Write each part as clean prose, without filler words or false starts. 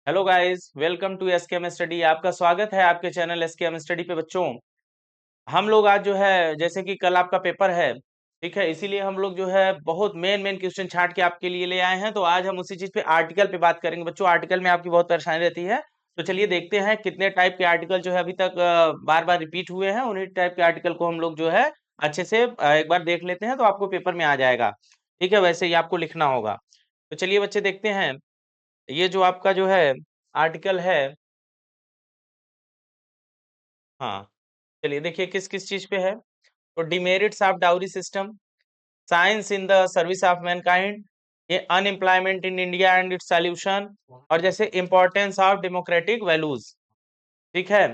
Hello guys, welcome to SKM study. आपका स्वागत है आपके चैनल एसकेएम स्टडी पे। बच्चों, हम लोग आज जो है, जैसे कि कल आपका पेपर है, ठीक है, इसीलिए हम लोग जो है बहुत मेन मेन क्वेश्चन छांट के आपके लिए ले आए हैं। तो आज हम उसी चीज पे आर्टिकल पे बात करेंगे। बच्चों, आर्टिकल में आपकी बहुत परेशानी रहती है, तो चलिए देखते हैं कितने टाइप के आर्टिकल जो है अभी तक बार बार रिपीट हुए हैं। उन्हीं टाइप के आर्टिकल को हम लोग जो है अच्छे से एक बार देख लेते हैं, तो आपको पेपर में आ जाएगा। ठीक है, वैसे ही आपको लिखना होगा। तो चलिए बच्चे देखते हैं। ये जो आपका जो है आर्टिकल है, हाँ, चलिए देखिए किस किस चीज पे है। तो demerits of dowry system, science in the service of mankind, ये unemployment in India and its solution, और जैसे इंपॉर्टेंस ऑफ डेमोक्रेटिक वैल्यूज। ठीक है,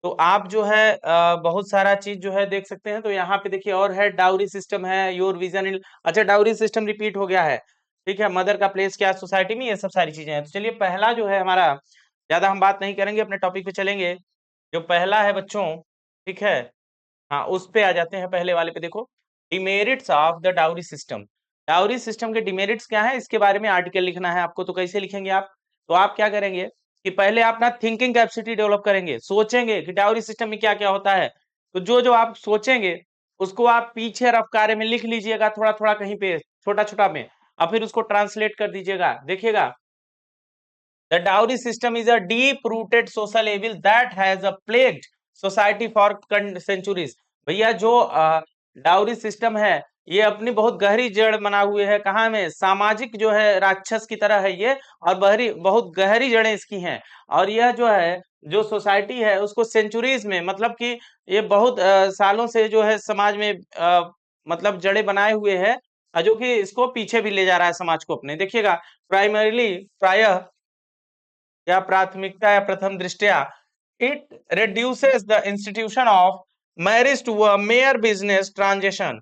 तो आप जो है बहुत सारा चीज जो है देख सकते हैं। तो यहाँ पे देखिए और है, डाउरी सिस्टम है, योर विजन इन, अच्छा डाउरी सिस्टम रिपीट हो गया है। ठीक है, मदर का प्लेस क्या सोसाइटी में, ये सब सारी चीजें हैं। तो चलिए पहला जो है हमारा, ज्यादा हम बात नहीं करेंगे, अपने टॉपिक पे चलेंगे। जो पहला है बच्चों, ठीक है, हाँ उस पे आ जाते हैं। पहले वाले पे देखो, demerits of the dowry system. Dowry system के डिमेरिट्स क्या है, इसके बारे में आर्टिकल लिखना है आपको। तो कैसे लिखेंगे आप? तो आप क्या करेंगे कि पहले आप ना थिंकिंग कैपेसिटी डेवलप करेंगे, सोचेंगे कि डाउरी सिस्टम में क्या क्या होता है। तो जो जो आप सोचेंगे उसको आप पीछे रफ कार्य में लिख लीजिएगा, थोड़ा थोड़ा कहीं पे छोटा छोटा में, और फिर उसको ट्रांसलेट कर दीजिएगा। देखिएगा, the dowry system is a deep-rooted social evil that has plagued society for centuries। भैया जो डाउरी सिस्टम है, ये अपनी बहुत गहरी जड़ बना हुए है। कहाँ में? सामाजिक जो है राक्षस की तरह है ये, और बहरी बहुत गहरी जड़ें इसकी हैं। और यह जो है, जो सोसाइटी है उसको सेंचुरीज में, मतलब कि ये बहुत सालों से जो है समाज में मतलब जड़ें बनाए हुए है, जो कि इसको पीछे भी ले जा रहा है समाज को अपने। देखिएगा, प्राइमरीली, प्रायः या प्राथमिकता या प्रथम दृष्टया, it reduces the institution of marriage to a mere business transaction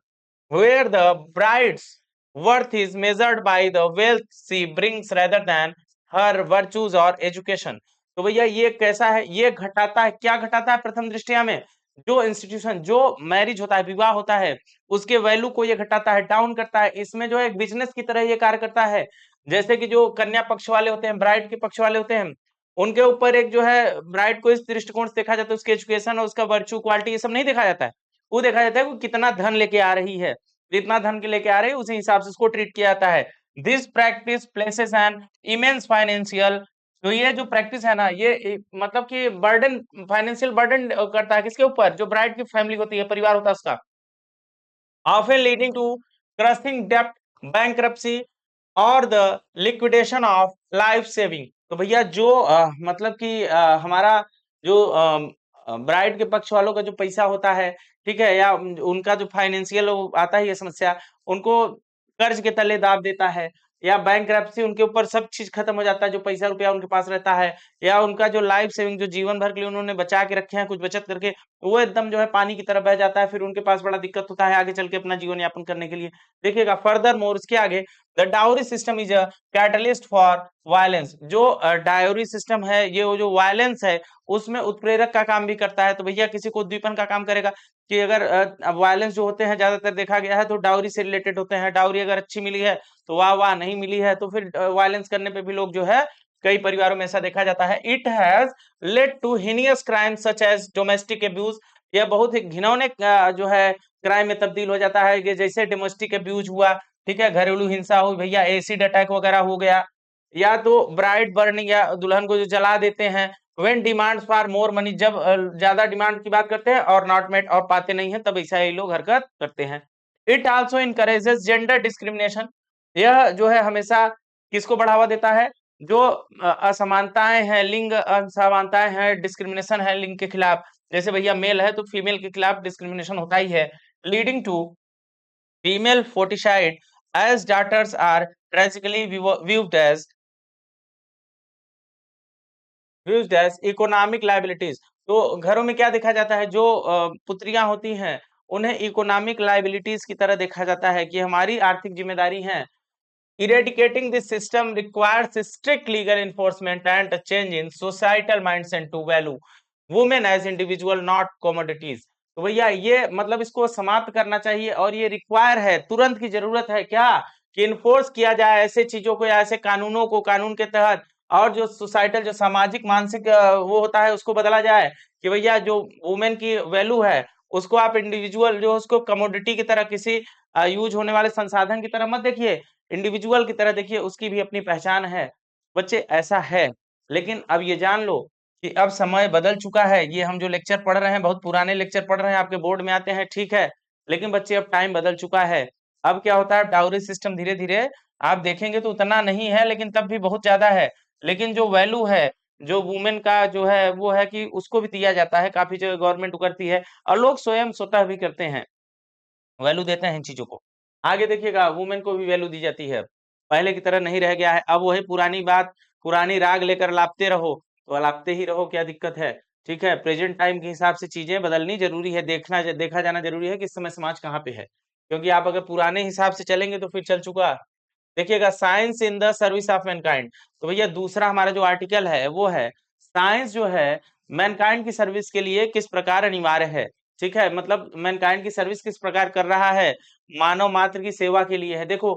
where the bride's worth is measured by the wealth she brings rather than her virtues or education। तो भैया ये कैसा है, ये घटाता है, क्या घटाता है प्रथम दृष्टया में? जो इंस्टीट्यूशन, जो मैरिज होता है, विवाह होता है, उसके वैल्यू को ये घटाता है, डाउन करता है। इसमें जो है एक बिजनेस की तरह ये कार्य करता है। जैसे कि जो कन्या पक्ष वाले होते हैं, ब्राइड के पक्ष वाले होते हैं, उनके ऊपर एक जो है ब्राइड को इस दृष्टिकोण से देखा जाता है, उसकी एजुकेशन और उसका वर्च्यू क्वालिटी, ये सब नहीं देखा जाता है। वो देखा जाता है वो कितना धन लेके आ रही है, जितना धन के लेके आ रही है उसी हिसाब से उसको ट्रीट किया जाता है। This practice places an immense financial, तो ये जो प्रैक्टिस है ना, ये मतलब कि बर्डन, फाइनेंशियल बर्डन करता है किसके ऊपर? जो ब्राइड की फैमिली होती है, परिवार होता है उसका। often leading to crushing debt, bankruptcy और the liquidation of life saving. तो भैया जो मतलब कि हमारा जो ब्राइड के पक्ष वालों का जो पैसा होता है, ठीक है, या उनका जो फाइनेंशियल आता है ये समस्या, उनको कर्ज के तले दाब देता है, या बैंकरप्सी, उनके ऊपर सब चीज खत्म हो जाता है, जो पैसा रुपया उनके पास रहता है, या उनका जो लाइफ सेविंग, जो जीवन भर के लिए उन्होंने बचा के रखे हैं कुछ बचत करके, वो एकदम जो है पानी की तरह बह जाता है। फिर उनके पास बड़ा दिक्कत होता है आगे चल के अपना जीवन यापन करने के लिए। देखिएगा फर्दर मोर, उसके आगे, the dowry system is a catalyst for violence. जो डाउरी सिस्टम है, ये वो जो वायलेंस है उसमें उत्प्रेरक का काम भी करता है। तो भैया किसी को उद्दीपन का काम करेगा, कि अगर वायलेंस जो होते हैं ज्यादातर देखा गया है तो डाउरी से रिलेटेड होते हैं। डाउरी अगर अच्छी मिली है तो वाह वाह, नहीं मिली है तो फिर वायलेंस करने पे भी लोग जो है, कई परिवारों में ऐसा देखा जाता है। It has led to heinous crime such as domestic abuse. यह बहुत ही घिनौने जो है क्राइम में तब्दील हो जाता है, कि जैसे डोमेस्टिक अब्यूज हुआ, ठीक है, घरेलू हिंसा हुई भैया, एसिड अटैक वगैरह हो गया, या तो ब्राइड बर्निंग, या दुल्हन को जो जला देते हैं। When demands for more money, जब ज्यादा डिमांड की बात करते हैं और नॉट मेट, और पाते नहीं हैं, तब ऐसा ये लोग हरकत करते हैं। It also encourages gender discrimination. यह जो है हमेशा किसको बढ़ावा देता है? जो असमानताएं हैं, लिंग असमानताएं हैं, डिस्क्रिमिनेशन है लिंग के खिलाफ। जैसे भैया मेल है तो फीमेल के खिलाफ डिस्क्रिमिनेशन होता ही है। Leading to female foeticide as daughters are tragically viewed as economic liabilities। तो घरों में क्या देखा जाता है, जो पुत्रियां होती हैं उन्हें इकोनॉमिक लाइबिलिटीज की तरह देखा जाता है, कि हमारी आर्थिक जिम्मेदारी है। Eradicating this system requires strict legal enforcement and a change in societal mindset to value women as individual, not commodities। तो भैया ये मतलब इसको समाप्त करना चाहिए, और ये रिक्वायर है, तुरंत की जरूरत है क्या, कि इन्फोर्स किया जाए ऐसे चीजों को या ऐसे कानूनों को, कानून के तहत और जो सोसाइटल जो सामाजिक मानसिक वो होता है उसको बदला जाए कि भैया जो वुमेन की वैल्यू है उसको आप इंडिविजुअल जो उसको कमोडिटी की तरह किसी यूज होने वाले संसाधन की तरह मत देखिए, इंडिविजुअल की तरह देखिए, उसकी भी अपनी पहचान है। बच्चे ऐसा है, लेकिन अब ये जान लो कि अब समय बदल चुका है। ये हम जो लेक्चर पढ़ रहे हैं बहुत पुराने लेक्चर पढ़ रहे हैं, आपके बोर्ड में आते हैं, ठीक है, लेकिन बच्चे अब टाइम बदल चुका है। अब क्या होता है, डाउरी सिस्टम धीरे धीरे आप देखेंगे तो उतना नहीं है, लेकिन तब भी बहुत ज्यादा है। लेकिन जो वैल्यू है, जो वुमेन का जो है वो है कि उसको भी दिया जाता है, काफी जगह गवर्नमेंट करती है और लोग स्वयं स्वतः भी करते हैं, वैल्यू देते हैं इन चीजों को। आगे देखिएगा वुमेन को भी वैल्यू दी जाती है, पहले की तरह नहीं रह गया है। अब वही पुरानी बात, पुरानी राग लेकर अलापते रहो तो अलापते ही रहो, क्या दिक्कत है। ठीक है, प्रेजेंट टाइम के हिसाब से चीजें बदलनी जरूरी है, देखा जाना जरूरी है कि इस समय समाज कहाँ पे है, क्योंकि आप अगर पुराने हिसाब से चलेंगे तो फिर चल चुका। देखिएगा science in the service of Mankind, तो भैया दूसरा हमारा जो आर्टिकल है वो है साइंस जो है मैनकाइंड की सर्विस के लिए किस प्रकार अनिवार्य है। ठीक है, मतलब मैनकाइंड की सर्विस किस प्रकार कर रहा है, मानव मात्र की सेवा के लिए है। देखो,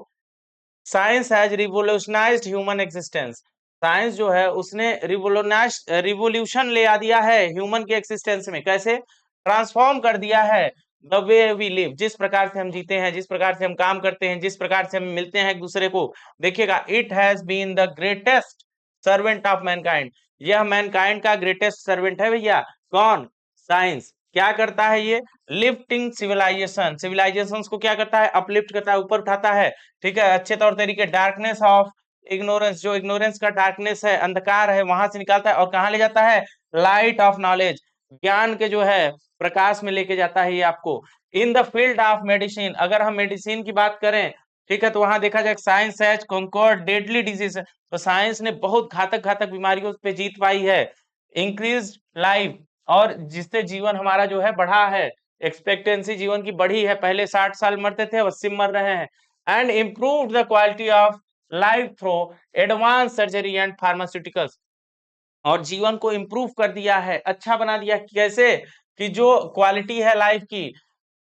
science has revolutionised human existence, science जो है उसने रिवोल्यूशन ले आ दिया है ह्यूमन के एक्सिस्टेंस में। कैसे ट्रांसफॉर्म कर दिया है द वे वी लिव, जिस प्रकार से हम जीते हैं, जिस प्रकार से हम काम करते हैं, जिस प्रकार से हम मिलते हैं एक दूसरे को। देखिएगा, it has been the greatest servant of mankind, यह मैनकाइंड का ग्रेटेस्ट सर्वेंट है भैया। कौन? साइंस। क्या करता है ये? लिफ्टिंग सिविलाइजेशन, सिविलाइजेशंस को क्या करता है? अपलिफ्ट करता है, ऊपर उठाता है। ठीक है, अच्छे तौर तरीके डार्कनेस ऑफ इग्नोरेंस, जो इग्नोरेंस का डार्कनेस है, अंधकार है, वहां से निकालता है और कहाँ ले जाता है? लाइट ऑफ नॉलेज, ज्ञान के जो है प्रकाश में लेके जाता है ये आपको। In the field of medicine, अगर हम मेडिसिन की बात करें, ठीक है, तो वहां देखा जाए science has conquered deadly disease, तो साइंस ने बहुत घातक घातक बीमारियों पे जीत पाई है। इंक्रीज लाइफ, और जिससे जीवन हमारा जो है बढ़ा है, एक्सपेक्टेंसी जीवन की बढ़ी है, पहले 60 साल मरते थे, अब 80 मर रहे हैं। And improve the quality of life through advance surgery and pharmaceuticals, और जीवन को इम्प्रूव कर दिया है, अच्छा बना दिया। कैसे? कि जो क्वालिटी है लाइफ की,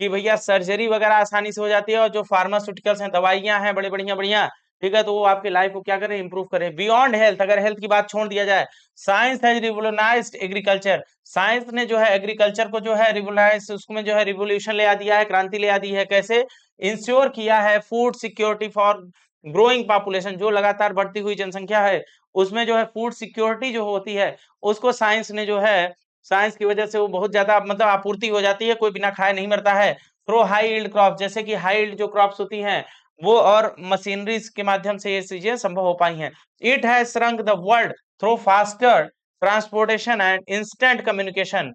कि भैया सर्जरी वगैरह आसानी से हो जाती है, और जो फार्मास्यूटिकल्स हैं, दवाइयां हैं बड़े बढ़िया बढ़िया, ठीक है, तो वो आपकी लाइफ को क्या करें? इंप्रूव करें। बियॉन्ड हेल्थ, अगर हेल्थ की बात छोड़ दिया जाए, science has revolutionised agriculture, science ने जो है एग्रीकल्चर को जो है रिवोल्यूशनाइज, उसमें जो है रिवोल्यूशन ले आ दिया है, क्रांति ले आ दी है। कैसे? इंश्योर किया है food security for growing population, जो लगातार बढ़ती हुई जनसंख्या है उसमें जो है फूड सिक्योरिटी जो होती है उसको साइंस ने जो है, साइंस की वजह से वो बहुत ज्यादा मतलब आपूर्ति हो जाती है, कोई बिना खाए नहीं मरता है। थ्रो हाई यील्ड क्रॉप, जैसे कि हाई यील्ड जो क्रॉप्स होती हैं वो, और मशीनरीज के माध्यम से ये चीजें संभव हो पाई हैं। It has shrunk the world through faster transportation and instant communication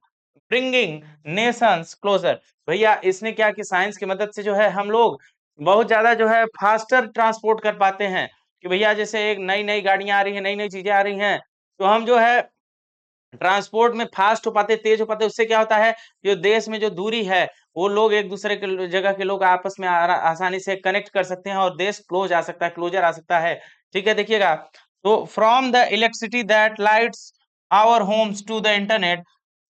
bringing nations closer. भैया इसने क्या कि साइंस की मदद से जो है हम लोग बहुत ज्यादा जो है फास्टर ट्रांसपोर्ट कर पाते हैं, कि भैया जैसे एक नई नई गाड़ियां आ रही हैं, नई नई चीजें आ रही हैं, तो हम जो है ट्रांसपोर्ट में फास्ट हो पाते, तेज हो पाते। उससे क्या होता है, जो देश में जो दूरी है वो लोग एक दूसरे के जगह के लोग आपस में आसानी से कनेक्ट कर सकते हैं और देश क्लोज आ सकता है, क्लोजर आ सकता है। ठीक है, देखिएगा, तो from the electricity that lights our homes to the internet,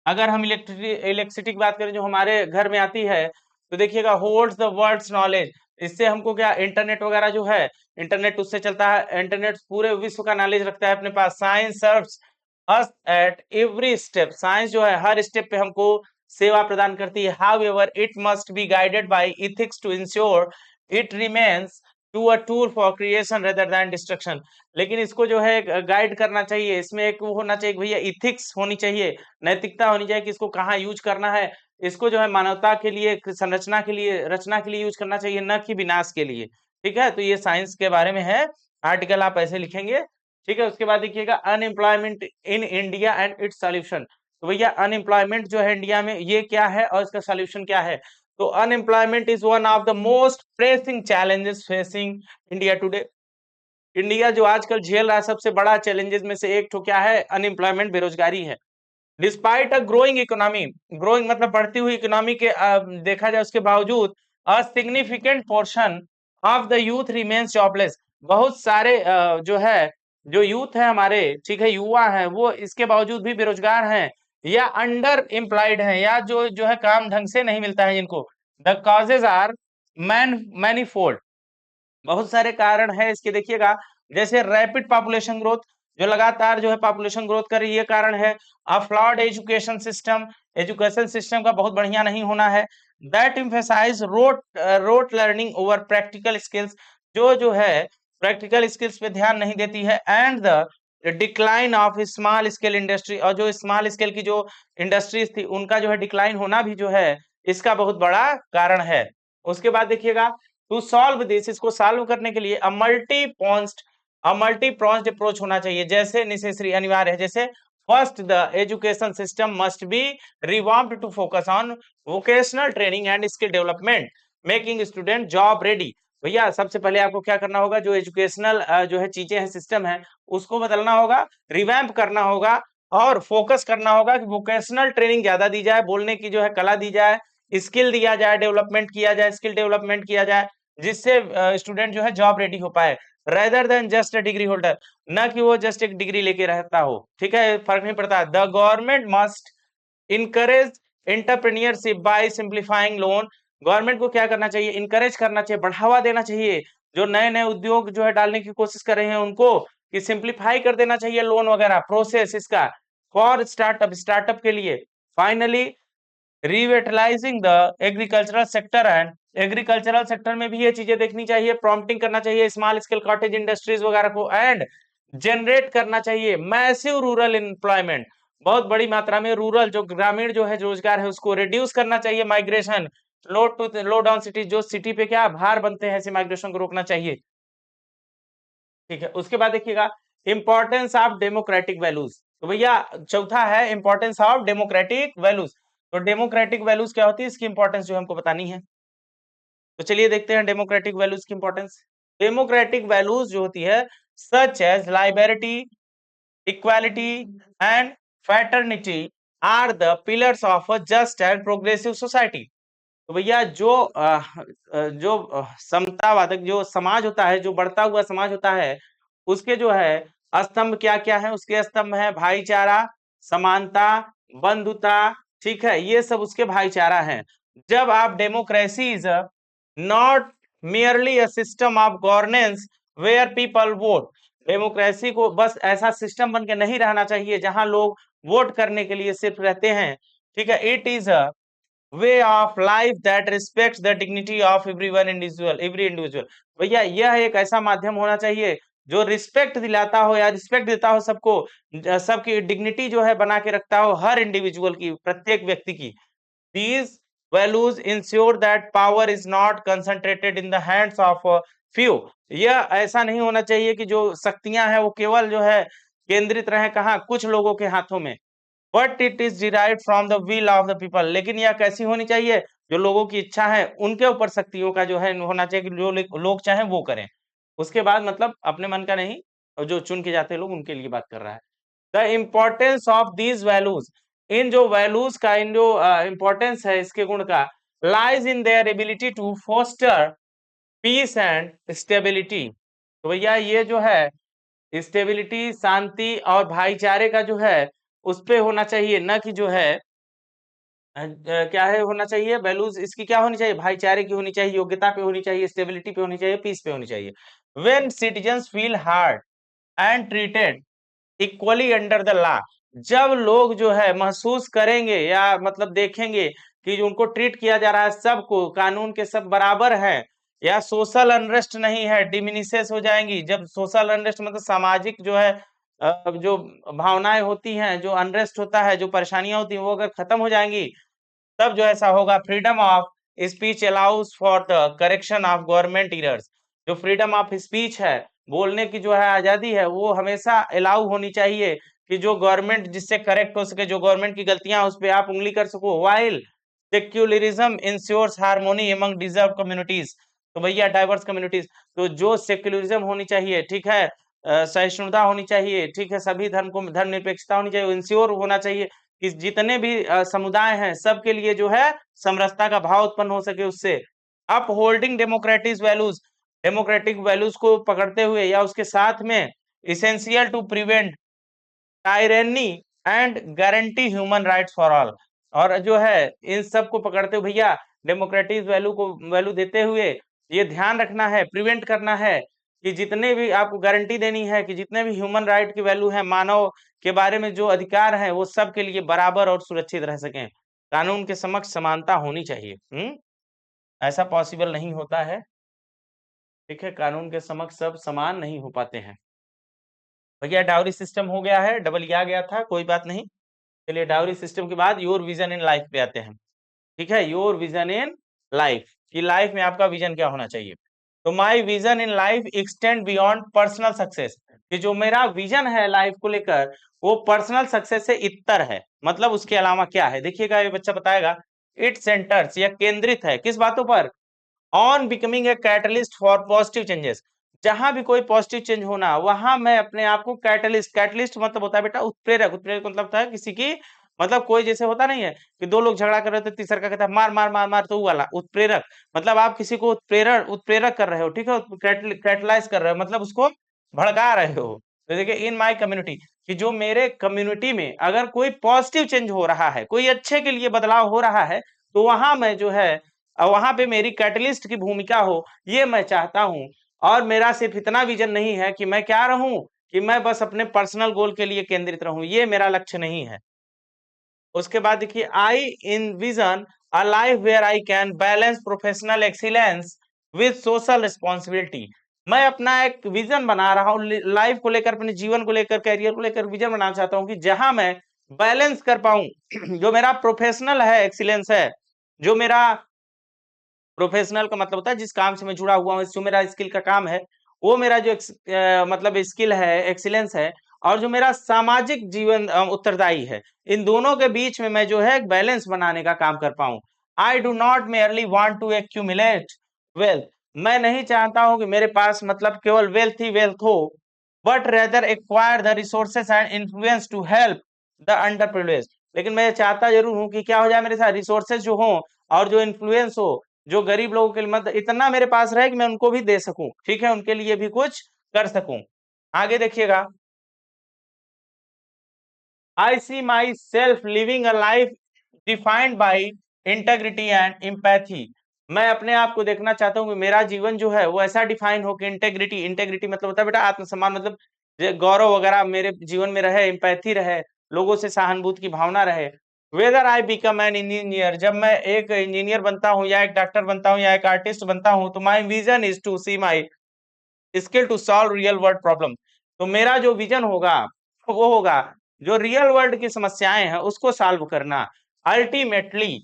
अगर हम इलेक्ट्रिसिटी की बात करें जो हमारे घर में आती है, तो देखिएगा होल्ड्स द वर्ल्ड्स नॉलेज, इससे हमको क्या इंटरनेट वगैरह जो है, इंटरनेट उससे चलता है, इंटरनेट पूरे विश्व का नॉलेज रखता है अपने पास। Science serves us at every step, science जो है हर स्टेप पे हमको सेवा प्रदान करती है। However it must be guided by ethics to ensure it remains to a tool for creation rather than destruction, लेकिन इसको जो है गाइड करना चाहिए, इसमें एक वो होना चाहिए भैया, इथिक्स होनी चाहिए, नैतिकता होनी चाहिए कि इसको कहाँ यूज करना है। इसको जो है मानवता के लिए, संरचना के लिए, रचना के लिए यूज करना चाहिए, न कि विनाश के लिए। ठीक है, तो ये साइंस के बारे में है, आर्टिकल आप ऐसे लिखेंगे। ठीक है, उसके बाद देखिएगा unemployment in India and its solution, तो भैया अनएम्प्लॉयमेंट जो है इंडिया में ये क्या है और इसका सॉल्यूशन क्या है। तो unemployment is one of the most pressing challenges facing India today, India जो आजकल झेल रहा है सबसे बड़ा चैलेंजेस में से एक तो क्या है? अनएम्प्लॉयमेंट, बेरोजगारी है। Despite a growing economy, growing मतलब बढ़ती हुई इकोनॉमी के देखा जाए उसके बावजूद a significant portion of the youth remains jobless, बहुत सारे जो है, जो यूथ है हमारे, ठीक है, युवा है, वो इसके बावजूद भी बेरोजगार हैं या अंडर एम्प्लॉयड हैं, या जो है काम ढंग से नहीं मिलता है इनको। द कॉजेज आर मैनीफोल्ड, बहुत सारे कारण है इसके। देखिएगा, जैसे रैपिड पॉपुलेशन ग्रोथ, जो लगातार जो है पॉपुलेशन ग्रोथ कर रही है, कारण है a flawed education system, education system का बहुत बढ़िया नहीं होना है, that emphasize rote learning over practical skills, जो है प्रैक्टिकल स्किल्स पे ध्यान नहीं देती है, and the decline of small scale industry, और जो स्मॉल स्केल की जो इंडस्ट्रीज थी उनका जो है डिक्लाइन होना भी जो है इसका बहुत बड़ा कारण है। उसके बाद देखिएगा, टू सॉल्व दिस, इसको सॉल्व करने के लिए अ मल्टी प्रोन्स्ड अप्रोच होना चाहिए, जैसे नेसेसरी अनिवार्य है, जैसे first the education system must be revamped to focus on vocational training and skill development, making student job ready. भैया सबसे पहले आपको क्या करना होगा, जो एजुकेशनल जो है चीजें हैं, सिस्टम है, उसको बदलना होगा, रिवैम्प करना होगा, और फोकस करना होगा कि वोकेशनल ट्रेनिंग ज्यादा दी जाए, बोलने की जो है कला दी जाए, स्किल दिया जाए, डेवलपमेंट किया जाए, स्किल डेवलपमेंट किया जाए, जिससे स्टूडेंट जो है जॉब रेडी हो पाए, rather than just a degree holder, न कि वो जस्ट एक डिग्री लेके रहता हो। ठीक है, फर्क नहीं पड़ता। The government must encourage entrepreneurship bye simplifying loan, government को क्या करना चाहिए, इनकरेज करना चाहिए, बढ़ावा देना चाहिए, जो नए नए उद्योग जो है डालने की कोशिश कर रहे हैं उनको, कि सिंप्लीफाई कर देना चाहिए लोन वगैरह प्रोसेस इसका, फॉर स्टार्टअप के लिए। Finally revitalising the agricultural sector, and agricultural sector में भी ये चीजें देखनी चाहिए, प्रॉम्प्टिंग करना चाहिए स्मॉल स्केल कॉटेज इंडस्ट्रीज वगैरह को, एंड जनरेट करना चाहिए मैसिव रूरल एम्प्लॉयमेंट, बहुत बड़ी मात्रा में रूरल जो ग्रामीण जो है रोजगार है उसको रिड्यूस करना चाहिए, माइग्रेशन लो डाउन सिटी, जो सिटी पे क्या भार बनते हैं, ऐसे माइग्रेशन को रोकना चाहिए। ठीक है, उसके बाद देखिएगा इंपॉर्टेंस ऑफ डेमोक्रेटिक वैल्यूज, तो भैया चौथा है इंपॉर्टेंस ऑफ डेमोक्रेटिक वैल्यूज। तो डेमोक्रेटिक वैल्यूज क्या होती है, इसकी इंपॉर्टेंस जो हमको बतानी है। तो चलिए देखते हैं डेमोक्रेटिक वैल्यूज की इंपॉर्टेंस। डेमोक्रेटिक वैल्यूज जो होती है, such as liberty, equality and fraternity are the pillars of a just and progressive society. तो भैया जो समतावादक जो समाज होता है, जो बढ़ता हुआ समाज होता है, उसके जो है स्तंभ क्या क्या है, उसके स्तंभ है भाईचारा, समानता, बंधुता, ठीक है, ये सब उसके भाईचारा है। जब आप democracy is not merely a system of governance where people vote, democracy को बस ऐसा सिस्टम बन के नहीं रहना चाहिए जहां लोग वोट करने के लिए सिर्फ रहते हैं। ठीक है, it is a way of life that respects the dignity of every individual. भैया यह एक ऐसा माध्यम होना चाहिए जो रिस्पेक्ट दिलाता हो या रिस्पेक्ट देता हो सबको, सबकी डिग्निटी जो है बना के रखता हो हर इंडिविजुअल की, प्रत्येक व्यक्ति की। These values ensure that power is not concentrated in the hands of a few। यह ऐसा नहीं होना चाहिए कि जो शक्तियां हैं वो केवल जो है केंद्रित रहे कहाँ, कुछ लोगों के हाथों में, but it is derived from the will of the people. लेकिन यह कैसी होनी चाहिए, जो लोगों की इच्छा है उनके ऊपर शक्तियों का जो है होना चाहिए कि जो लोग चाहें वो करें। उसके बाद मतलब अपने मन का नहीं, और जो चुन के जाते हैं लोग उनके लिए बात कर रहा है। The importance of these values, इन जो वैल्यूज का, इन जो इम्पोर्टेंस है इसके गुण का, lies in their ability to foster peace and stability. तो भैया ये जो है स्टेबिलिटी, शांति और भाईचारे का जो है उस पे होना चाहिए, न कि जो है क्या है होना चाहिए, वैल्यूज इसकी क्या होनी चाहिए, भाईचारे की होनी चाहिए, योग्यता पे होनी चाहिए, स्टेबिलिटी पे होनी चाहिए, पीस पे होनी चाहिए। When citizens feel hard and treated equally under the law, जब लोग जो है महसूस करेंगे या मतलब देखेंगे कि जो उनको ट्रीट किया जा रहा है, सबको कानून के सब बराबर है, या सोशल अनरेस्ट नहीं है, डिमिनिशेस हो जाएंगी। जब सोशल अनरेस्ट मतलब सामाजिक जो है जो भावनाएं होती हैं, जो अनरेस्ट होता है, जो परेशानियां होती हैं, वो अगर खत्म हो जाएंगी, तब जो ऐसा होगा। Freedom of speech allows for the correction of government errors, जो फ्रीडम ऑफ स्पीच है, बोलने की जो है आजादी है, वो हमेशा अलाउ होनी चाहिए कि जो गवर्नमेंट जिससे करेक्ट हो सके, जो गवर्नमेंट की गलतियां उस पे आप उंगली कर सको, while secularism ensures harmony among डिजर्व कम्युनिटीज। तो भैया डाइवर्स कम्युनिटीज, तो जो सेक्युलरिज्म होनी चाहिए, ठीक है, सहिष्णुता होनी चाहिए, ठीक है, सभी धर्म को धर्मनिरपेक्षता होनी चाहिए, इंश्योर होना चाहिए कि जितने भी समुदाय हैं सबके लिए जो है समरसता का भाव उत्पन्न हो सके उससे। अप होल्डिंग डेमोक्रेटिक वैल्यूज को पकड़ते हुए या उसके साथ में, essential to prevent tyranny and guarantee human rights for all. और जो है इन सब को पकड़ते हुए भैया डेमोक्रेटिक वैल्यू को वैल्यू देते हुए ये ध्यान रखना है, प्रिवेंट करना है कि जितने भी आपको गारंटी देनी है कि जितने भी ह्यूमन राइट की वैल्यू है, मानव के बारे में जो अधिकार है वो सबके लिए बराबर और सुरक्षित रह सकें। कानून के समक्ष समानता होनी चाहिए। ऐसा पॉसिबल नहीं होता है। ठीक है, कानून के समक्ष सब समान नहीं हो पाते हैं। भैया डाउरी सिस्टम हो गया है, डबल आ गया था, कोई बात नहीं। चलिए डाउरी सिस्टम के बाद योर विजन इन लाइफ पे आते हैं। ठीक है, योर विजन इन लाइफ, कि लाइफ में आपका विजन क्या होना चाहिए। तो my vision in life extend beyond personal success, कि जो मेरा विजन है लाइफ को लेकर वो पर्सनल सक्सेस से इतर है। मतलब उसके अलावा क्या है, देखिएगा ये बच्चा बताएगा। इट सेंटर्स, या केंद्रित है किस बातों पर, on becoming a catalyst for positive changes. जहां भी कोई पॉजिटिव चेंज होना वहां मैं अपने आप को कैटलिस्ट, कैटलिस्ट मतलब होता है बेटा उत्प्रेरक, उत्प्रेरक मतलब होता है किसी की, मतलब कोई जैसे होता नहीं है कि दो लोग झगड़ा कर रहे थे, तीसरा का कहता है मार मार मार मार, तो वो वाला उत्प्रेरक। मतलब आप किसी को उत्प्रेरक उत्प्रेरक कर रहे हो, ठीक है, कैटलाइज कर रहे हो, मतलब उसको भड़का रहे हो। तो देखिए इन माई कम्युनिटी, कि जो मेरे कम्युनिटी में अगर कोई पॉजिटिव चेंज हो रहा है, कोई अच्छे के लिए बदलाव हो रहा है, तो वहां मैं जो है वहां पे मेरी कैटलिस्ट की भूमिका हो, ये मैं चाहता हूं। और मेरा सिर्फ इतना विजन नहीं है कि मैं क्या रहूं, कि मैं बस अपने पर्सनल गोल के लिए केंद्रित रहूं, ये मेरा लक्ष्य नहीं है। उसके बाद देखिए I envision a life where I can balance professional excellence with social responsibility. मैं अपना एक विजन बना रहा हूँ लाइफ को लेकर, अपने जीवन को लेकर, कैरियर को लेकर विजन बनाना चाहता हूँ कि जहां मैं बैलेंस कर पाऊं जो मेरा प्रोफेशनल है एक्सीलेंस है, जो मेरा प्रोफेशनल का मतलब होता है जिस काम से मैं जुड़ा हुआ हूँ, जो मेरा स्किल का काम है, वो मेरा जो मतलब स्किल है, एक्सीलेंस है, और जो मेरा सामाजिक जीवन उत्तरदायी है, इन दोनों के बीच में मैं जो है एक बैलेंस बनाने का काम कर पाऊं। I do not merely want to accumulate wealth, मैं नहीं चाहता हूं कि मेरे पास मतलब केवल वेल्थ ही वेल्थ हो, but rather acquire the resources and influence to help the underprivileged. लेकिन मैं चाहता जरूर हूं कि क्या हो जाए, मेरे साथ रिसोर्सेज जो हो और जो इन्फ्लुएंस हो, जो गरीब लोगों के लिए, मतलब इतना मेरे पास रहे कि मैं उनको भी दे सकूं, ठीक है, उनके लिए भी कुछ कर सकूं। आगे देखिएगा, I see myself living a life defined by integrity and empathy. मैं अपने आप को देखना चाहता हूँ कि मेरा जीवन जो है वो ऐसा डिफाइन हो कि इंटेग्रिटी, इंटेग्रिटी मतलब होता है बेटा आत्मसम्मान, मतलब गौरव वगैरह मेरे जीवन में रहे, इम्पैथी रहे, लोगों से सहानुभूति की भावना रहे। Whether I become an engineer, जब मैं एक इंजीनियर बनता हूँ या एक डॉक्टर बनता हूँ या एक आर्टिस्ट बनता हूँ, तो my vision is to see my skill to solve real world problem. तो मेरा जो विजन होगा वो होगा जो रियल वर्ल्ड की समस्याएं हैं उसको सॉल्व करना। Ultimately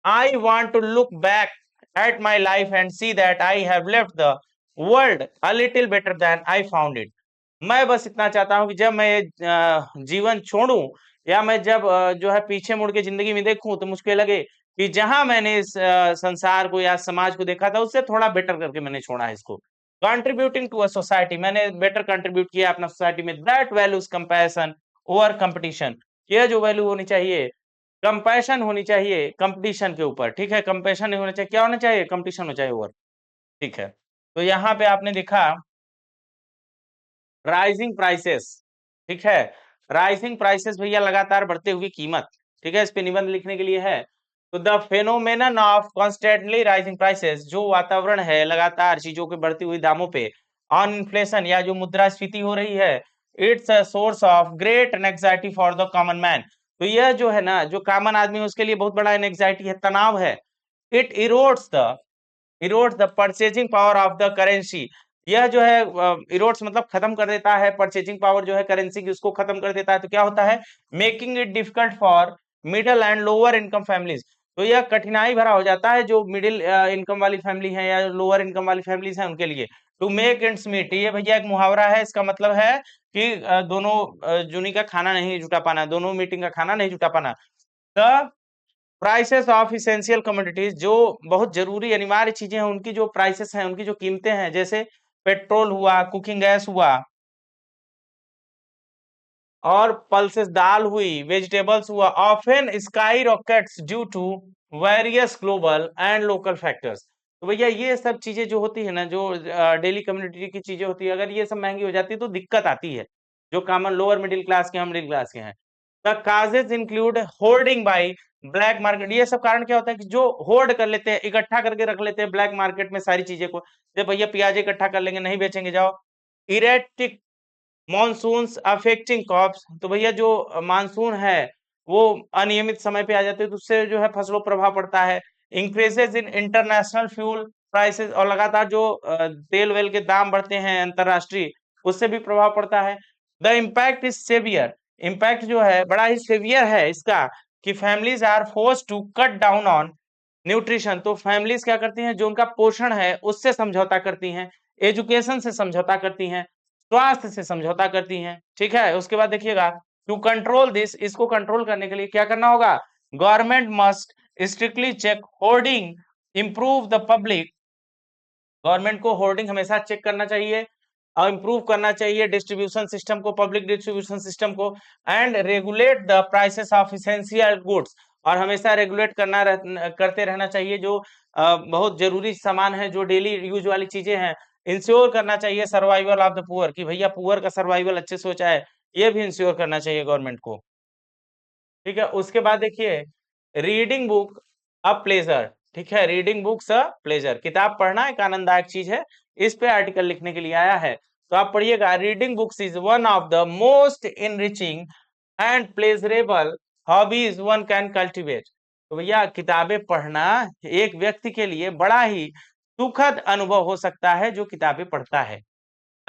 I want to look back at my life and see that I have left the world a little better than I found it. मैं बस इतना चाहता हूं कि जब मैं ये जीवन छोड़ूं, या मैं जब जो है पीछे मुड़ के जिंदगी में देखूं, तो मुझको लगे कि जहां मैंने इस संसार को या समाज को देखा था उससे थोड़ा बेटर करके मैंने छोड़ा है इसको। कंट्रीब्यूटिंग टू अ सोसाइटी, मैंने बेटर कंट्रीब्यूट किया अपना सोसाइटी में। That values compassion over competition, यह जो वैल्यू होनी चाहिए, कंपैशन होनी चाहिए कंपटीशन के ऊपर, ठीक है, कंपैशन नहीं होना चाहिए, क्या होना चाहिए, कंपटीशन होना चाहिए ओवर। ठीक है, तो यहाँ पे आपने देखा राइजिंग प्राइसेस, ठीक है, राइजिंग प्राइसेस भैया लगातार बढ़ते हुए कीमत, ठीक है, इस पे निबंध लिखने के लिए है। तो the phenomenon of constantly rising prices, जो वातावरण है लगातार चीजों के बढ़ती हुई दामों पे, ऑन इन्फ्लेशन या जो मुद्रास्फीति हो रही है, it's a source of great anxiety for the common man. तो यह जो है ना, जो कॉमन आदमी है उसके लिए बहुत बड़ा एंग्जाइटी है, तनाव है। It erodes the purchasing power of the currency, यह जो है इरोड्स मतलब खत्म कर देता है, परचेजिंग पावर जो है करेंसी की उसको खत्म कर देता है। तो क्या होता है, making it difficult for middle and lower income families, तो यह कठिनाई भरा हो जाता है जो मिडिल इनकम वाली फैमिली है या लोअर इनकम वाली फैमिलीज हैं उनके लिए। टू मेक एंड्स मीट, ये भैया एक मुहावरा है, इसका मतलब है कि दोनों जूनी का खाना नहीं जुटा पाना, दोनों मीटिंग का खाना नहीं जुटा पाना। The prices of essential commodities, जो बहुत जरूरी अनिवार्य चीजें हैं उनकी जो प्राइसेस हैं, उनकी जो कीमतें हैं, जैसे पेट्रोल हुआ, कुकिंग गैस हुआ, और पल्सेस दाल हुई, वेजिटेबल्स हुआ, often skyrockets due to various global and local factors. तो भैया ये सब चीजें जो होती है ना, जो डेली कम्युनिटी की चीजें होती है, अगर ये सब महंगी हो जाती है तो दिक्कत आती है, जो कॉमन लोअर मिडिल क्लास के हम मिडिल क्लास के हैं। The causes include hoarding by black market. ये सब कारण क्या होता है कि जो होर्ड कर लेते हैं, इकट्ठा करके रख लेते हैं ब्लैक मार्केट में सारी चीजें को, जब भैया प्याज इकट्ठा कर लेंगे, नहीं बेचेंगे, जाओ। इरेटिक मॉनसून्स अफेक्टिंग क्रॉप्स, तो भैया जो मानसून है वो अनियमित समय पे आ जाते हैं, तो उससे जो है फसलों पर प्रभाव पड़ता है। Increases in international fuel prices, और लगातार जो तेल वेल के दाम बढ़ते हैं अंतरराष्ट्रीय, उससे भी प्रभाव पड़ता है। The impact is severe, impact जो है बड़ा ही सेवियर है इसका, कि families are force to cut down on nutrition. तो फैमिलीज क्या करती हैं, जो उनका पोषण है उससे समझौता करती हैं, एजुकेशन से समझौता करती हैं, स्वास्थ्य से समझौता करती हैं, ठीक है। उसके बाद देखिएगा, टू कंट्रोल दिस, इसको कंट्रोल करने के लिए क्या करना होगा, government must strictly check hoarding, improve the public, government को होर्डिंग हमेशा चेक करना चाहिए और इंप्रूव करना चाहिए डिस्ट्रीब्यूशन सिस्टम को, पब्लिक डिस्ट्रीब्यूशन सिस्टम को, and regulate the prices of essential goods, और हमेशा रेगुलेट करते रहना चाहिए जो बहुत जरूरी सामान है, जो डेली यूज वाली चीजें हैं। इंश्योर करना चाहिए सर्वाइवल ऑफ द पुअर, कि भैया पुअर का सर्वाइवल अच्छे से हो जाए, ये भी इंश्योर करना चाहिए गवर्नमेंट को, ठीक है। उसके बाद देखिए, रीडिंग बुक अ प्लेजर, ठीक है, रीडिंग बुक्स अ प्लेजर, किताब पढ़ना एक आनंददायक चीज है, इस पे आर्टिकल लिखने के लिए आया है, तो आप पढ़िएगा, reading books is one of the most enriching and pleasurable hobbies one can cultivate. तो भैया किताबें पढ़ना एक व्यक्ति के लिए बड़ा ही सुखद अनुभव हो सकता है जो किताबें पढ़ता है।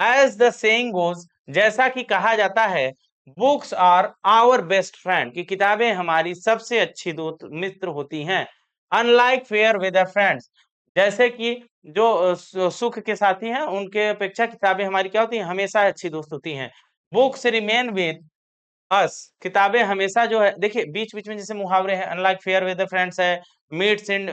एज द सेइंग गोज, जैसा कि कहा जाता है, books are our best friend, कि किताबें हमारी सबसे अच्छी दोस्त मित्र होती हैं। अनलाइक फेयर वेदर फ्रेंड्स, जैसे कि जो सुख के साथी हैं उनके अपेक्षा किताबें हमारी क्या होती हैं, हमेशा अच्छी दोस्त होती हैं। बुक्स रिमेन विद अस, किताबें हमेशा जो है, देखिए बीच बीच में जैसे मुहावरे हैं, अनलाइक फेयर वेदर फ्रेंड्स है, मीट्स इन,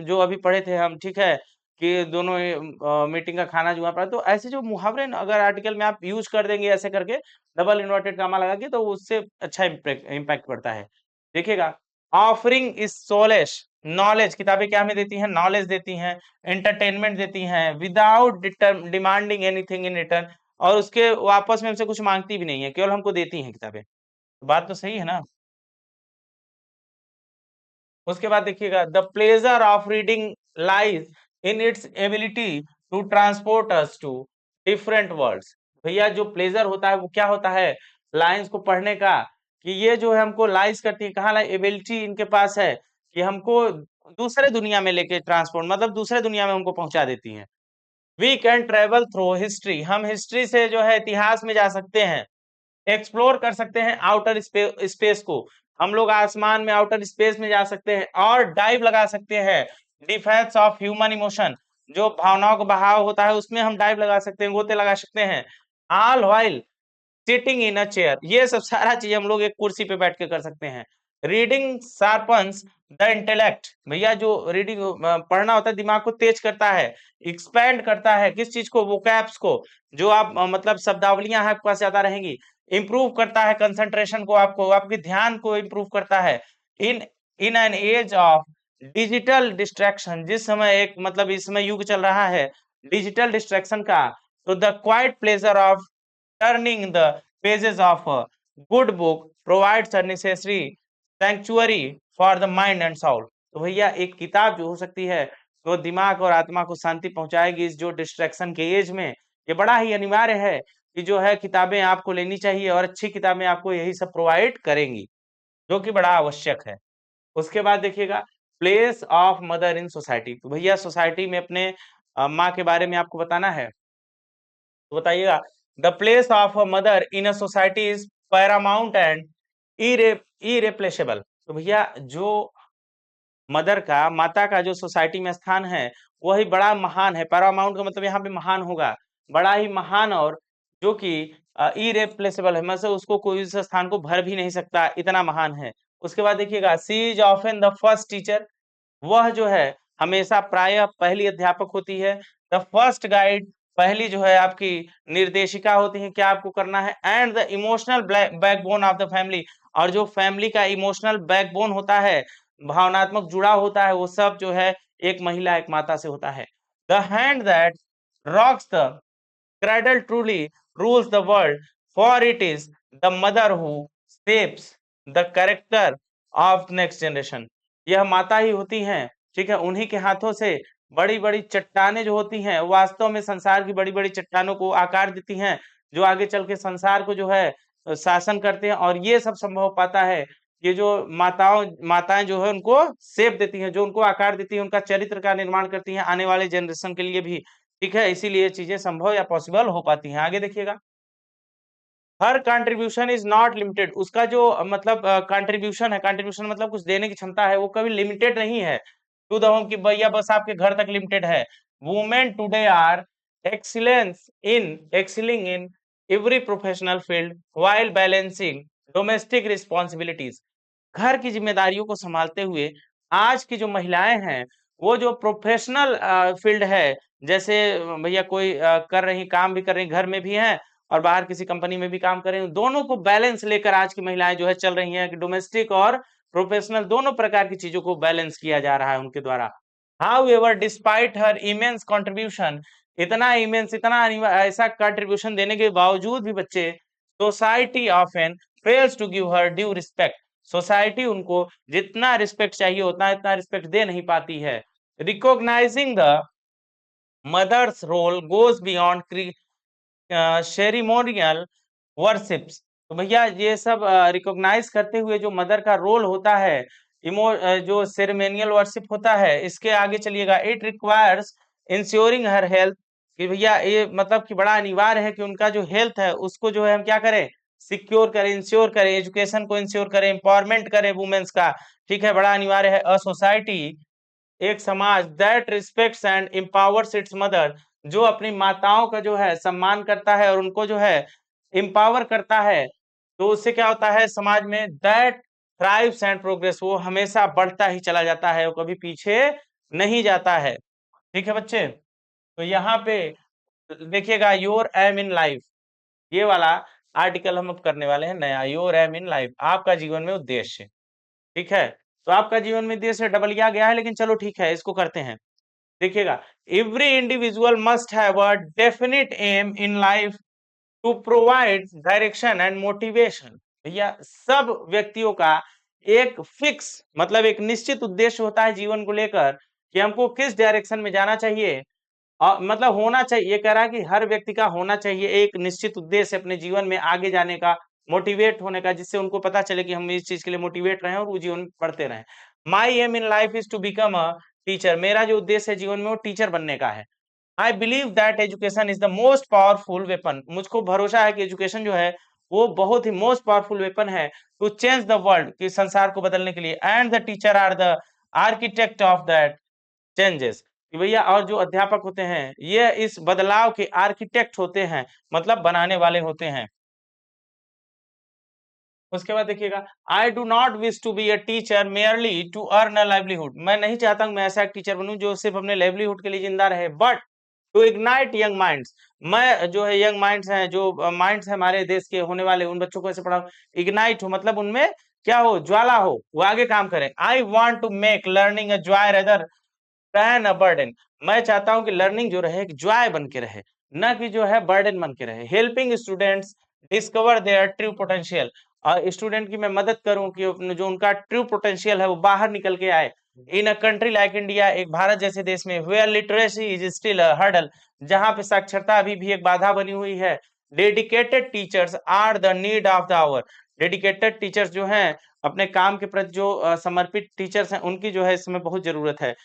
जो अभी पढ़े थे हम, ठीक है, कि दोनों मीटिंग का खाना जुआ पड़ा, तो ऐसे जो मुहावरे न, अगर आर्टिकल में आप यूज कर देंगे ऐसे करके, डबल इन्वर्टेड कामा लगा के, तो उससे अच्छा इम्पैक्ट पड़ता है। देखिएगा, ऑफरिंग इज सोलेश नॉलेज, किताबें क्या हमें देती हैं, नॉलेज देती हैं, एंटरटेनमेंट देती हैं, without demanding anything in return, और उसके वापस में हमसे कुछ मांगती भी नहीं है, केवल हमको देती हैं किताबें। बात तो सही है ना। उसके बाद देखिएगा, the pleasure of reading lies in its ability to transport us to different worlds. भैया जो प्लेजर होता है वो क्या होता है, लाइंस को पढ़ने का, कि ये जो है हमको लाइज करती है, कहाँ एबिलिटी इनके पास है कि हमको दूसरे दुनिया में लेके ट्रांसपोर्ट, मतलब दूसरे दुनिया में हमको पहुंचा देती हैं। We can travel through history, हम हिस्ट्री से जो है इतिहास में जा सकते हैं, एक्सप्लोर कर सकते हैं आउटर स्पेस को, हम लोग आसमान में आउटर स्पेस में जा सकते हैं, और डाइव लगा सकते हैं डिफेंस ऑफ ह्यूमन इमोशन, जो भावनाओं का बहाव होता है उसमें हम डाइव लगा सकते हैं, गोते लगा सकते हैं। All while sitting in a chair, ये सब सारा चीज हम लोग एक कुर्सी पे बैठ के कर सकते हैं। रीडिंग शार्पन्स द इंटेलेक्ट, भैया जो रीडिंग पढ़ना होता है दिमाग को तेज करता है, एक्सपैंड करता है, किस चीज को, वोकैब्स को, जो आप मतलब शब्दावलियां हैं आपके पास ज्यादा रहेंगी, इंप्रूव करता है कंसंट्रेशन को, आपको आपके ध्यान को इंप्रूव करता है। In in an age of digital distraction, जिस समय एक मतलब इस समय युग चल रहा है डिजिटल डिस्ट्रैक्शन का, तो the quite pleasure of turning the pages of a good book provides a necessary sanctuary for the mind and soul। तो भैया एक किताब जो हो सकती है वो दिमाग और आत्मा को शांति पहुंचाएगी इस जो डिस्ट्रैक्शन के एज में, ये बड़ा ही अनिवार्य है कि जो है किताबें आपको लेनी चाहिए, और अच्छी किताबें आपको यही सब प्रोवाइड करेंगी, जो कि बड़ा आवश्यक है। उसके बाद देखिएगा, place of mother in society, तो भैया सोसाइटी में अपने माँ के बारे में आपको बताना है, तो बताइएगा, the place of a mother in a society is paramount and irreplaceable. तो भैया जो मदर का, माता का जो सोसाइटी में स्थान है वही बड़ा महान है, पैरामाउंट का मतलब यहाँ पे महान होगा, बड़ा ही महान, और जो कि इरेप्लेसेबल है, मतलब उसको कोई उस स्थान को भर भी नहीं सकता, इतना महान है। उसके बाद देखिएगा, she is often the first teacher, वह जो है हमेशा प्रायः पहली अध्यापक होती है। द फर्स्ट गाइड, पहली जो है आपकी निर्देशिका होती है, क्या आपको करना है, and the emotional backbone of the family, और जो फैमिली का इमोशनल बैकबोन होता है, भावनात्मक जुड़ाव होता है, वो सब जो है एक महिला एक माता से होता है। The hand that rocks the cradle truly rules the world, for it is the mother who shapes the character of next generation. यह माता ही होती हैं, ठीक है, उन्हीं के हाथों से बड़ी बड़ी चट्टानें जो होती हैं वास्तव में संसार की बड़ी बड़ी चट्टानों को आकार देती हैं, जो आगे चल के संसार को जो है शासन करते हैं। और ये सब संभव हो पाता है, ये जो माताएं जो है उनको शेप देती हैं, जो उनको आकार देती हैं, उनका चरित्र का निर्माण करती हैं आने वाले जनरेशन के लिए भी, ठीक है, इसीलिए ये चीजें संभव या पॉसिबल हो पाती हैं। आगे देखिएगा, हर कंट्रीब्यूशन इज नॉट लिमिटेड। उसका जो मतलब कंट्रीब्यूशन है, कंट्रीब्यूशन मतलब कुछ देने की क्षमता है, वो कभी लिमिटेड नहीं है टू द होम कि भैया बस आपके घर तक लिमिटेड है। Women today are excelling in every professional field while balancing domestic responsibilities. घर की जिम्मेदारियों को संभालते हुए आज की जो महिलाएं हैं, वो जो प्रोफेशनल फील्ड है, जैसे भैया कोई कर रही, काम भी कर रही, घर में भी हैं और बाहर किसी कंपनी में भी काम कर रही हूँ, दोनों को बैलेंस लेकर आज की महिलाएं जो है चल रही हैं कि डोमेस्टिक और प्रोफेशनल दोनों प्रकार की चीजों को बैलेंस किया जा रहा है उनके द्वारा। However despite her immense contribution, इतना इमेंस, इतना ऐसा कंट्रीब्यूशन देने के बावजूद भी बच्चे, society often fails to give her due respect. Society उनको जितना रिस्पेक्ट चाहिए उतना इतना रिस्पेक्ट दे नहीं पाती है। Recognising the mother's role goes beyond ceremonial worships. तो भैया ये सब रिकॉग्नाइज करते हुए जो मदर का रोल होता है, जो सेरेमोनियल वर्शिप होता है, इसके आगे चलिएगा, it requires ensuring her health, कि भैया ये मतलब कि बड़ा अनिवार्य है कि उनका जो हेल्थ है उसको जो है हम क्या करें, सिक्योर करें, इंश्योर करें, एजुकेशन को इंश्योर करें, एम्पावरमेंट करें वुमेन्स का, ठीक है, बड़ा अनिवार्य है। अ सोसाइटी, एक समाज, that respects and empowers it's mother, जो अपनी माताओं का जो है सम्मान करता है और उनको जो है एम्पावर करता है, तो उससे क्या होता है समाज में, दैट थ्राइव्स एंड प्रोग्रेस, वो हमेशा बढ़ता ही चला जाता है, वो कभी पीछे नहीं जाता है। ठीक है बच्चे, तो यहाँ पे देखिएगा, योर एम इन लाइफ, ये वाला आर्टिकल हम अब करने वाले हैं नया, योर एम इन लाइफ, आपका जीवन में उद्देश्य। ठीक है, तो आपका जीवन में उद्देश्य डबलिया गया है, लेकिन चलो ठीक है, इसको करते हैं। देखिएगा, every individual must have a definite aim in life to provide direction and motivation. भैया सब व्यक्तियों का एक फिक्स मतलब एक निश्चित उद्देश्य होता है जीवन को लेकर, कि हमको किस डायरेक्शन में जाना चाहिए, मतलब होना चाहिए, ये कह रहा है कि हर व्यक्ति का होना चाहिए एक निश्चित उद्देश्य अपने जीवन में आगे जाने का, मोटिवेट होने का, जिससे उनको पता चले कि हम इस चीज के लिए मोटिवेट रहे और वो जीवन में पढ़ते रहें। My aim in life is to become a teacher, मेरा जो उद्देश्य है जीवन में वो टीचर बनने का है। I believe that education is the most powerful weapon, मुझको भरोसा है कि एजुकेशन जो है वो बहुत ही मोस्ट पावरफुल वेपन है टू चेंज द वर्ल्ड, कि संसार को बदलने के लिए, and the teacher are the architect of that changes, कि भैया और जो अध्यापक होते हैं ये इस बदलाव के आर्किटेक्ट होते हैं, मतलब बनाने वाले होते हैं। उसके बाद देखिएगा, I do not wish to be a teacher merely to earn a livelihood, मैं नहीं चाहता हूं मैं ऐसा एक टीचर बनूं जो सिर्फ अपने लाइवलीहुड के लिए जिंदा रहे, but to ignite young minds, मैं जो है यंग माइंड्स हैं, जो माइंड्स है हमारे देश के होने वाले, उन बच्चों को ऐसे पढ़ाऊं, इग्नाइट हो मतलब उनमें क्या हो, ज्वाला हो, वो आगे काम करें। I want to make learning a joy rather than a burden, मैं चाहता हूं कि लर्निंग जो रहे एक जॉय बन के रहे, ना कि जो है बर्डन बन के रहे। Helping students discover their true potential, और स्टूडेंट की मैं मदद करूं कि जो उनका ट्रू पोटेंशियल है वो बाहर निकल के आए। In a country like India, एक भारत जैसे देश में, where literacy is still a hurdle, जहां पे साक्षरता अभी भी एक बाधा बनी हुई है। Dedicated teachers are the need of the hour, dedicated teachers जो हैं अपने काम के प्रति जो समर्पित टीचर्स हैं उनकी जो है इसमें बहुत जरूरत है।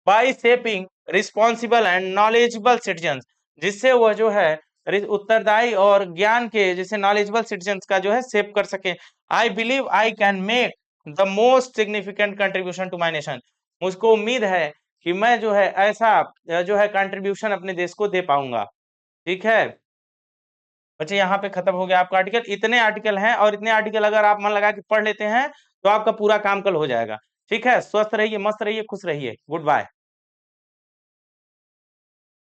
By shaping responsible and knowledgeable citizens, जिससे वह जो है उत्तरदायी और ज्ञान के जैसे नॉलेजेबल सिटीजन्स का जो है शेप कर सके। I believe I can make the most significant contribution to my nation, मुझको उम्मीद है कि मैं जो है ऐसा जो है कंट्रीब्यूशन अपने देश को दे पाऊंगा। ठीक है बच्चे, यहाँ पे खत्म हो गया आपका आर्टिकल। इतने आर्टिकल हैं और इतने आर्टिकल अगर आप मन लगा के पढ़ लेते हैं तो आपका पूरा काम कल हो जाएगा। ठीक है, स्वस्थ रहिए, मस्त रहिए, खुश रहिए, गुड बाय।